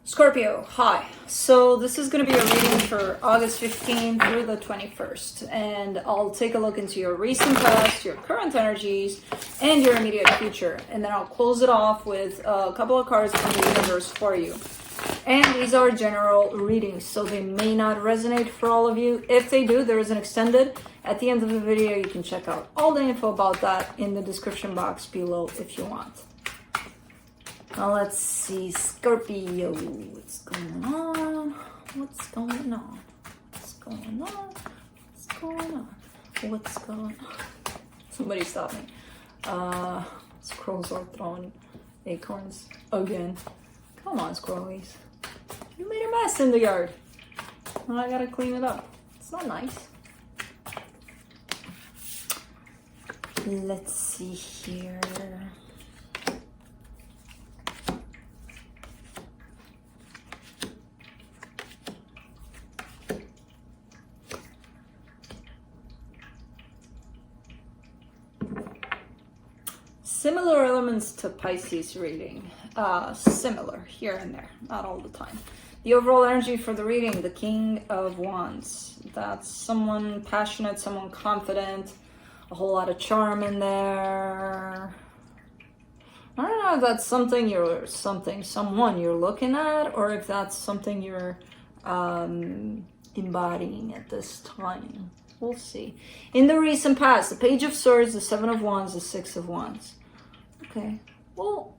Scorpio, hi. So this is going to be a reading for August 15th through the 21st. And I'll take a look into your recent past, your current energies, and your immediate future. And then I'll close it off with a couple of cards from the universe for you. And these are general readings, so they may not resonate for all of you. If they do, there is an extended. At the end of the video, you can check out all the info about that in the description box below if you want. Now let's see, Scorpio, what's going on? What's going on? What's going on? What's going on? What's going on? Somebody stop me. Squirrels are throwing acorns again. Come on, squirrelies. You made a mess in the yard. Well, I gotta clean it up. It's not nice. Let's see here. Similar elements to Pisces reading. Similar here and there, not all the time. The overall energy for the reading, the King of Wands. That's someone passionate, someone confident, a whole lot of charm in there. I don't know if that's someone you're looking at, or if that's something you're embodying at this time. We'll see. In the recent past, the Page of Swords, the Seven of Wands, the Six of Wands. Okay, well,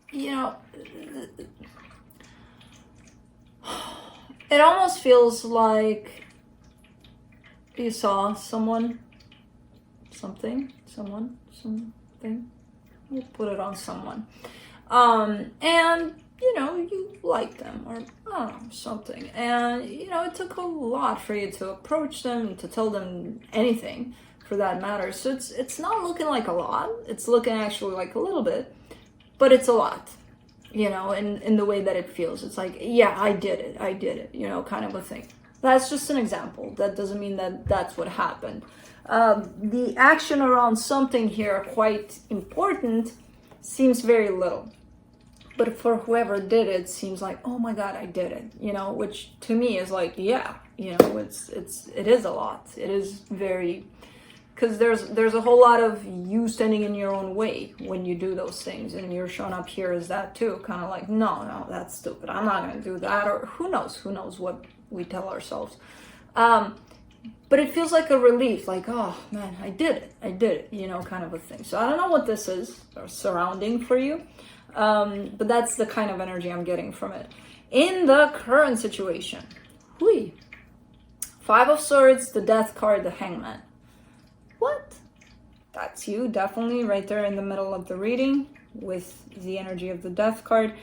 you know, it almost feels like you saw something. We'll put it on someone. And, you know, you like them, or, I don't know, something. And, you know, it took a lot for you to approach them, to tell them anything, for that matter. So it's not looking like a lot. It's looking actually like a little bit, but it's a lot, you know, in the way that it feels. It's like, yeah, I did it, you know, kind of a thing. That's just an example. That doesn't mean that that's what happened. The action around something here, quite important, seems very little. But for whoever did it, seems like, oh my God, I did it, you know, which to me is like, yeah, you know, it is a lot. It is very, because there's a whole lot of you standing in your own way when you do those things, and you're showing up here as that too, kind of like, no, that's stupid, I'm not going to do that, or who knows what we tell ourselves. But it feels like a relief, like, oh man, I did it, you know, kind of a thing. So I don't know what this is or surrounding for you, but that's the kind of energy I'm getting from it. In the current situation, Five of Swords, the Death card, the Hangman. What? That's you, definitely, right there in the middle of the reading with the energy of the Death card.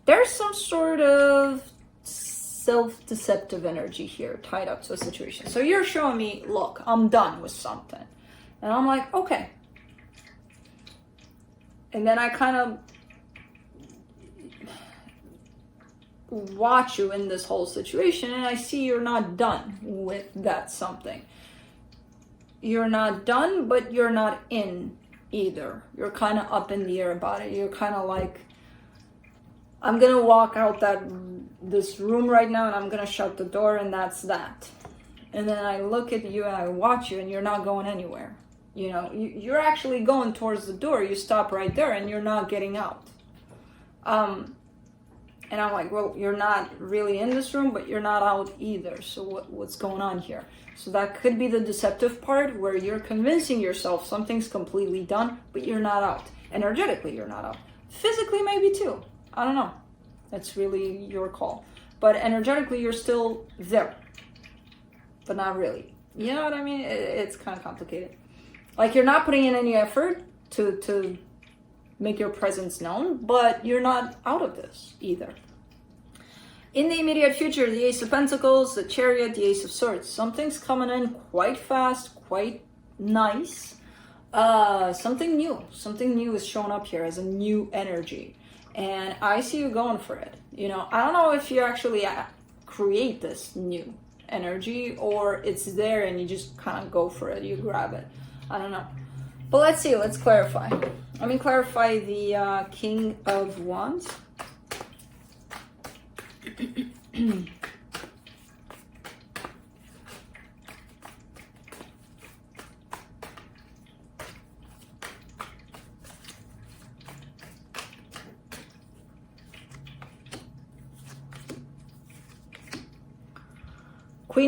There's some sort of self-deceptive energy here tied up to a situation. So you're showing me, look, I'm done with something. And I'm like, okay. And then I kind of watch you in this whole situation, and I see you're not done with that something. You're not done, but you're not in either. You're kind of up in the air about it. You're kind of like, I'm gonna walk out this room right now, and I'm gonna shut the door, and that's that. And then I look at you and I watch you, and you're not going anywhere. You know, you're actually going towards the door. You stop right there, and you're not getting out. And I'm like, well, you're not really in this room, but you're not out either. So what's going on here? So that could be the deceptive part, where you're convincing yourself something's completely done, but you're not out. Energetically, you're not out. Physically, maybe too. I don't know. That's really your call. But energetically, you're still there, but not really. You know what I mean? It's kind of complicated. Like, you're not putting in any effort to make your presence known, but you're not out of this either. In the immediate future, the Ace of Pentacles, the Chariot, the Ace of Swords. Something's coming in quite fast, quite nice. Something new is showing up here as a new energy. And I see you going for it. You know, I don't know if you actually create this new energy, or it's there and you just kind of go for it, you grab it. I don't know. But let's see, let's clarify. Let me clarify the King of Wands. Queen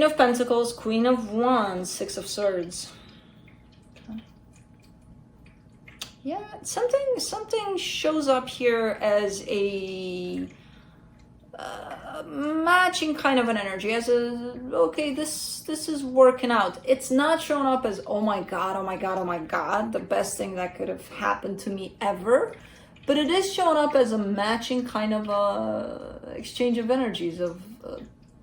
of Pentacles, Queen of Wands, Six of Swords. Okay. Yeah, something shows up here as a matching kind of an energy, as a, okay, this is working out. It's not showing up as, oh my god, oh my god, oh my god, the best thing that could have happened to me ever. But it is showing up as a matching kind of exchange of energies of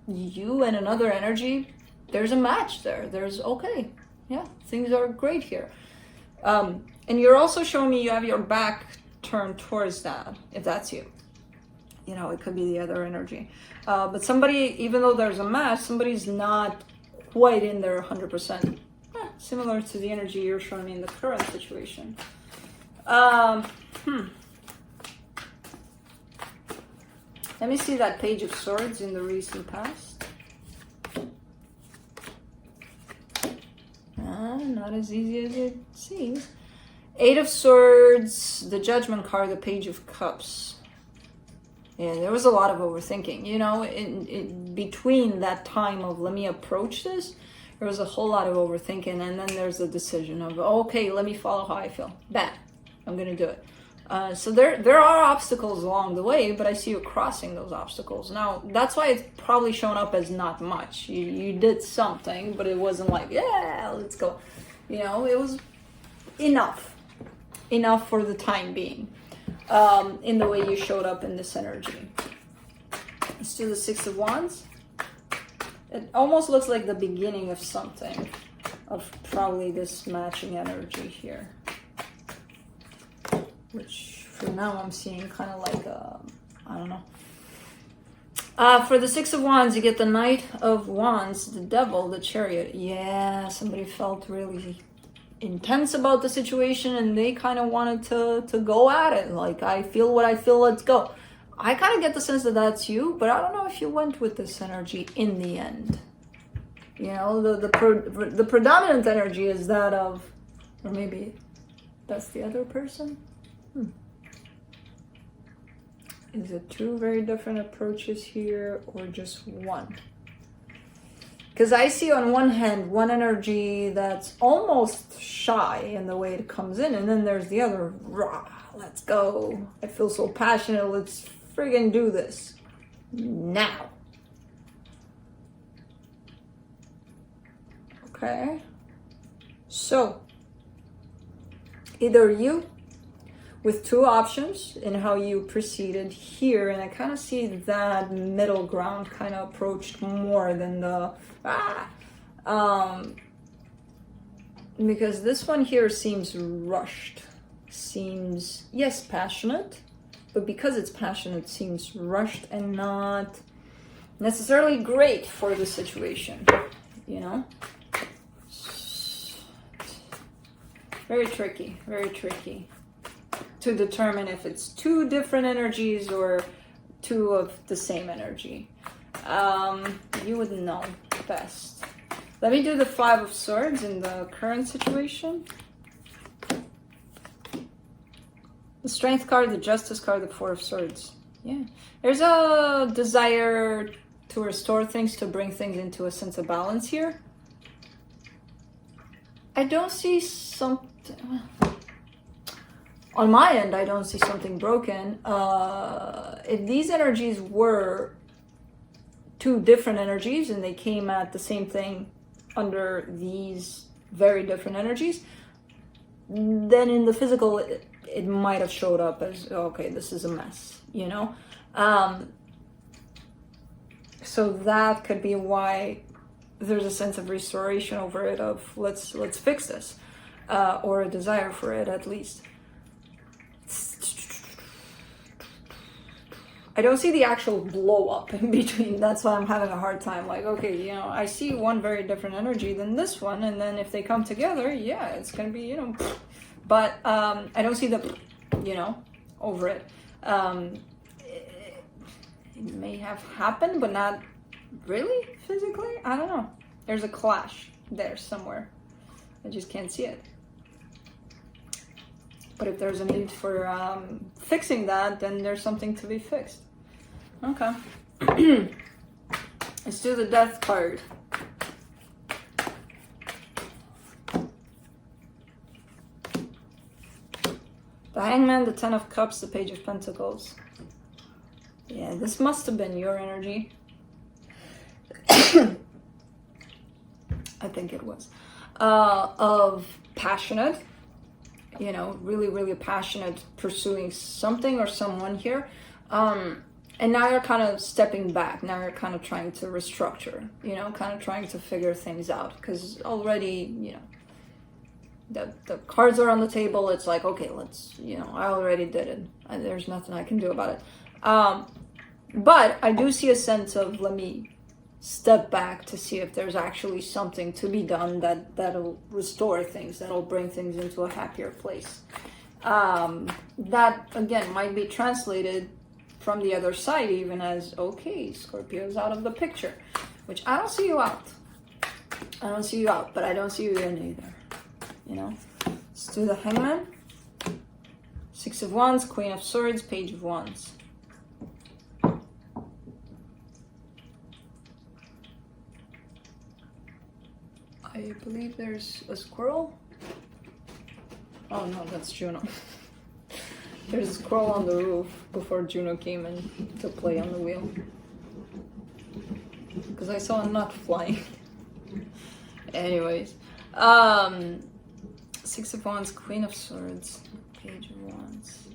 you and another energy. There's a match there. There's, okay, yeah, things are great here. And you're also showing me you have your back turned towards that, if that's you. You know, it could be the other energy. But somebody, even though there's a match, somebody's not quite in there 100%. Similar to the energy you're showing me in the current situation. Let me see that Page of Swords in the recent past. Not as easy as it seems. Eight of Swords, the Judgment card, the Page of Cups. Yeah, there was a lot of overthinking. You know, in between that time of let me approach this, there was a whole lot of overthinking. And then there's the decision of, okay, let me follow how I feel. Bam, I'm going to do it. So there are obstacles along the way, but I see you crossing those obstacles. Now, that's why it's probably shown up as not much. You did something, but it wasn't like, yeah, let's go. You know, it was enough for the time being, in the way you showed up in this energy. Let's do the Six of Wands. It almost looks like the beginning of something, of probably this matching energy here. Which for now I'm seeing kind of like, I don't know. For the Six of Wands, you get the Knight of Wands, the Devil, the Chariot. Yeah, somebody felt really intense about the situation and they kind of wanted to go at it. Like, I feel what I feel, let's go. I kind of get the sense that that's you, but I don't know if you went with this energy in the end. You know, the predominant energy is that of, or maybe that's the other person. Is it two very different approaches here or just one? Because I see on one hand one energy that's almost shy in the way it comes in, and then there's the other, rah, let's go. I feel so passionate, let's friggin' do this now. Okay. So, either you with two options in how you proceeded here, and I kind of see that middle ground kind of approached more than the because this one here seems rushed, seems, yes, passionate, but because it's passionate, seems rushed and not necessarily great for the situation, you know. Very tricky to determine if it's two different energies or two of the same energy. You would know best. Let me do the Five of Swords in the current situation. The Strength card, the Justice card, the Four of Swords. Yeah. There's a desire to restore things, to bring things into a sense of balance here. I don't see something... On my end, I don't see something broken. If these energies were two different energies and they came at the same thing under these very different energies, then in the physical, it might have showed up as, okay, this is a mess, you know? So that could be why there's a sense of restoration over it, of let's fix this, or a desire for it at least. I don't see the actual blow up in between. That's why I'm having a hard time. Like, okay, you know, I see one very different energy than this one, and then if they come together, yeah, it's gonna be, you know, but I don't see the, you know, over it. it may have happened, but not really physically. I don't know. There's a clash there somewhere. I just can't see it. But if there's a need for fixing that, then there's something to be fixed. Okay. Let's do the Death card. The Hangman, the Ten of Cups, the Page of Pentacles. Yeah, this must have been your energy. I think it was. Of passionate, you know, really, really passionate pursuing something or someone here. And now you're kind of stepping back. Now you're kind of trying to restructure, you know, kind of trying to figure things out. Because already, you know, the cards are on the table. It's like, okay, let's, you know, I already did it. There's nothing I can do about it. But I do see a sense of, let me step back to see if there's actually something to be done that'll restore things, that'll bring things into a happier place. That, again, might be translated from the other side even as, okay, Scorpio's out of the picture, which I don't see you out. I don't see you out, but I don't see you in either. You know, let's do the Hangman, Six of Wands, Queen of Swords, Page of Wands. I believe there's a squirrel. Oh no, that's Juno. There's a squirrel on the roof before Juno came in to play on the wheel. Because I saw a nut flying. Anyways. Six of Wands, Queen of Swords, Page of Wands.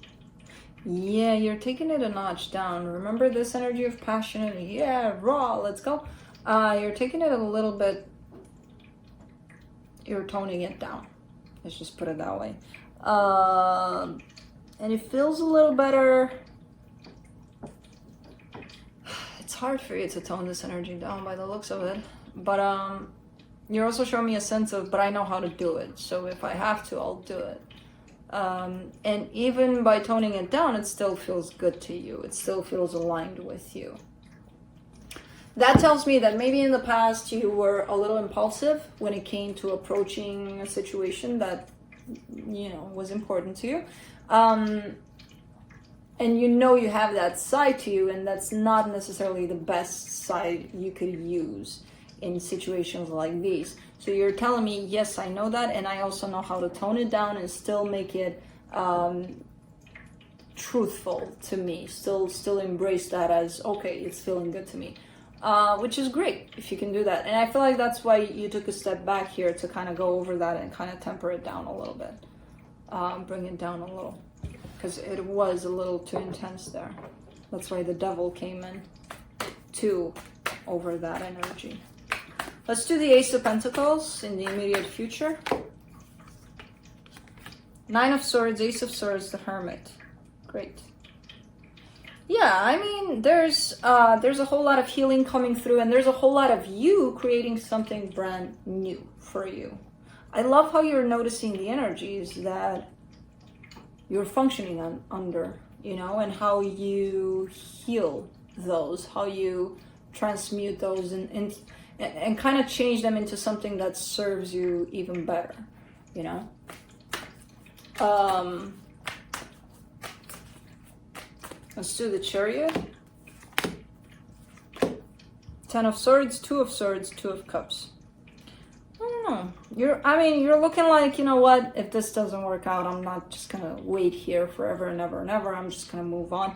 Yeah, you're taking it a notch down. Remember this energy of passion? Yeah, raw, let's go. You're taking it a little bit, you're toning it down. Let's just put it that way. And it feels a little better. It's hard for you to tone this energy down by the looks of it. But you're also showing me a sense of, but I know how to do it. So if I have to, I'll do it. And even by toning it down, it still feels good to you. It still feels aligned with you. That tells me that maybe in the past you were a little impulsive when it came to approaching a situation that, you know, was important to you. And you know you have that side to you, and that's not necessarily the best side you could use in situations like these. So you're telling me, yes, I know that, and I also know how to tone it down and still make it truthful to me. Still embrace that as, okay, it's feeling good to me. Which is great if you can do that. And I feel like that's why you took a step back here to kind of go over that and kind of temper it down a little bit. Bring it down a little. Because it was a little too intense there. That's why the Devil came in too over that energy. Let's do the Ace of Pentacles in the immediate future. Nine of Swords, Ace of Swords, the Hermit. Great. Yeah, I mean, there's a whole lot of healing coming through, and there's a whole lot of you creating something brand new for you. I love how you're noticing the energies that you're functioning under, you know, and how you heal those, how you transmute those and kind of change them into something that serves you even better, you know. Let's do the Chariot. Ten of Swords, Two of Swords, Two of Cups. I don't know. You're looking like, you know what, if this doesn't work out, I'm not just gonna wait here forever and ever and ever. I'm just gonna move on.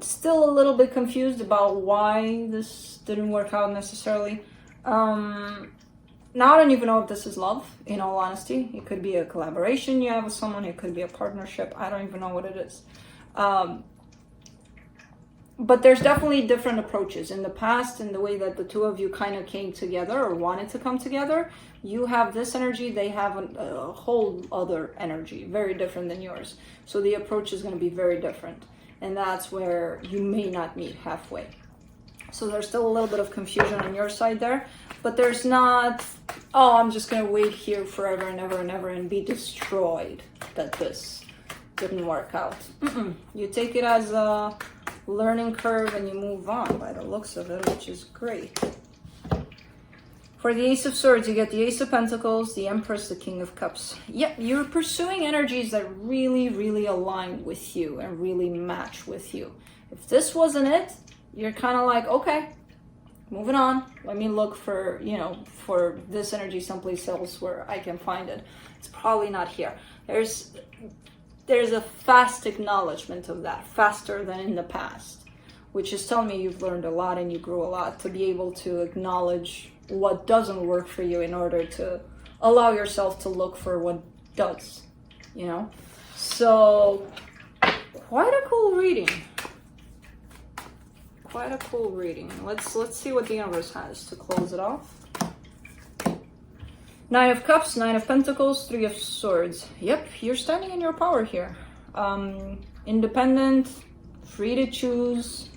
Still a little bit confused about why this didn't work out necessarily. Now I don't even know if this is love, in all honesty. It could be a collaboration you have with someone. It could be a partnership. I don't even know what it is. But there's definitely different approaches. In the past, in the way that the two of you kind of came together or wanted to come together, you have this energy, they have a whole other energy, very different than yours. So the approach is going to be very different. And that's where you may not meet halfway. So there's still a little bit of confusion on your side there. But there's not, oh, I'm just going to wait here forever and ever and ever and be destroyed that this didn't work out. You take it as a, learning curve and you move on by the looks of it, which is great. For the Ace of Swords, you get the Ace of Pentacles, the Empress, the King of Cups. Yep, you're pursuing energies that really, really align with you and really match with you. If this wasn't it, you're kind of like, okay, moving on. Let me look for, you know, for this energy someplace else where I can find it. It's probably not here. There's a fast acknowledgement of that, faster than in the past, which is telling me you've learned a lot and you grew a lot to be able to acknowledge what doesn't work for you in order to allow yourself to look for what does, you know? So, quite a cool reading. Quite a cool reading. Let's see what the universe has to close it off. Nine of Cups, Nine of Pentacles, Three of Swords. Yep, you're standing in your power here. Independent, free to choose.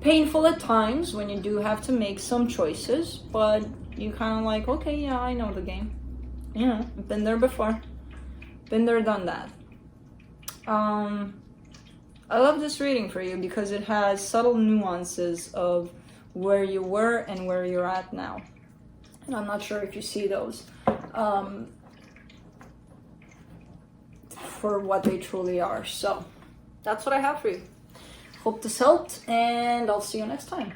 Painful at times when you do have to make some choices, but you kind of like, okay, yeah, I know the game. You know, I've been there before. Been there, done that. I love this reading for you because it has subtle nuances of where you were and where you're at now. And I'm not sure if you see those for what they truly are. So that's what I have for you. Hope this helped, and I'll see you next time.